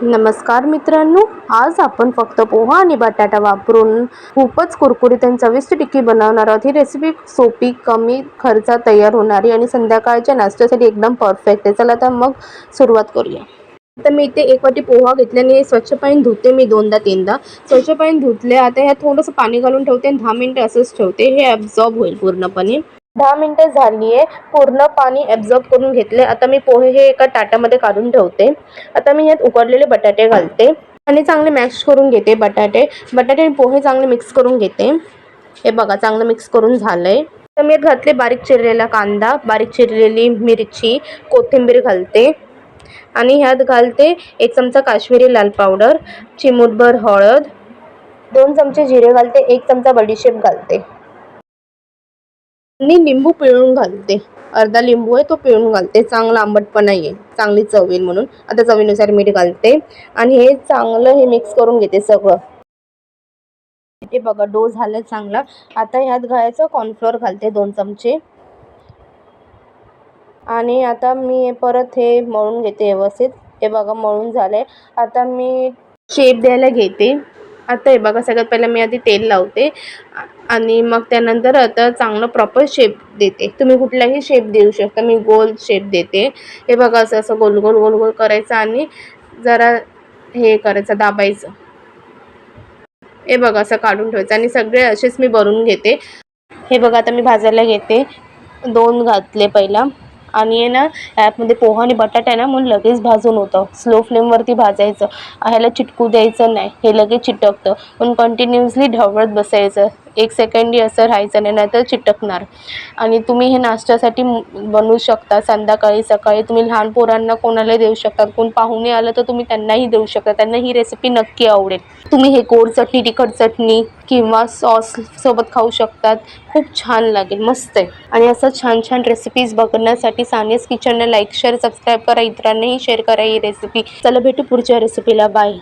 नमस्कार मित्रांनो, आज आपण फक्त पोहा आणि बटाटा वापरून खूपच कुरकुरीत आणि चविष्ट टिक्की बनवणार आहोत। ही रेसिपी सोपी, कमी खर्चात तयार होणारी आणि संध्याकाळच्या नाश्त्यासाठी एकदम परफेक्ट आहे। चला तर मग सुरुवात करूया। तर मी इथे 1 वाटी पोहा घेतल्याने स्वच्छ पाण्याने धुते मी 2दा-3दा। स्वच्छ पाण्याने धुतले, आता ह्यात थोडंसं पाणी घालून ठेवते आणि 10 मिनिटं असंच ठेवते, हे ॲब्झॉर्ब होईल पूर्णपणे। 10 मिनिटं झाली आहे, पूर्ण पाणी ॲब्झॉर्ब करून घेतले। आता मी पोहे हे एका ताटामध्ये काढून ठेवते। आता मी यात उकडलेले बटाटे घालते आणि चांगले मॅश करून घेते। बटाटे आणि पोहे चांगले मिक्स करून घेते। हे बघा, चांगलं मिक्स करून झालंय। तर मी घातले बारीक चिरलेला कांदा, बारीक चिरलेली मिरची, कोथिंबीर घालते आणि ह्यात घालते 1 चमचा काश्मीरी लाल पावडर, चिमूटभर हळद, 2 चमचे जिरे घालते, 1 चमचा बडीशेप घालते आणि लिंबू पिळून घालते। अर्धा लिंबू आहे तो पिळून घालते, चांगला आंबटपणा येईल, चांगली चव येईल म्हणून। आता चवीनुसार मीठ घालते आणि हे चांगलं मिक्स करून घेते सगळं। हे बघा, डो झाला चांगला। आता ह्यात घालायचं कॉर्नफ्लोअर घालते 2 चमचे आणि आता मी परत हे मळून घेते व्यवस्थित। हे बघा, मळून झालंय। आता मी शेप द्यायला घेते। आता हे बघा, सगळ्यात पहिला मी आधी तेल लावते आणि मग त्यानंतर आता चांगलं प्रॉपर शेप देते। तुम्ही कुठलाही शेप देऊ शकता, मी गोल शेप देते। हे बघा, असं गोल गोल गोल गोल करायचं आणि जरा हे करायचं, दाबायचं। हे बघा, असं काढून ठेवायचं आणि सगळे असेच मी भरून घेते। हे बघा, आता मी भाजायला घेते। 2 घातले पहिला आणि आहे ना, ह्यामध्ये पोहा आणि बटाटा आहे ना, म्हणून लगेच भाजून होतं। स्लो फ्लेमवरती भाजायचं, ह्याला चिटकू द्यायचं नाही, हे लगेच चिटकतं। पण कंटिन्युअसली ढवळत बसायचं, 1 सेकंडही असं राहायचं नाही, नाहीतर चिटकणार। आणि तुम्ही हे नाश्त्यासाठी बनवू शकता, संध्याकाळी, सकाळी तुम्ही लहान पोरांना कोणालाही देऊ शकता। कोण पाहुणे आलं तर तुम्ही त्यांनाही देऊ शकता, त्यांना ही रेसिपी नक्की आवडेल। तुम्ही हे गोड चटणी, तिखट चटणी किंवा सॉस सोबत खाऊ शकतात, खूप छान लागेल, मस्त आहे। आणि असं छान छान रेसिपीज बघण्यासाठी सानियाज किचनला लाईक, शेअर, सबस्क्राईब करा, इतरांनाही शेअर करा ही रेसिपी। चला भेटू पुढच्या रेसिपीला, बाय।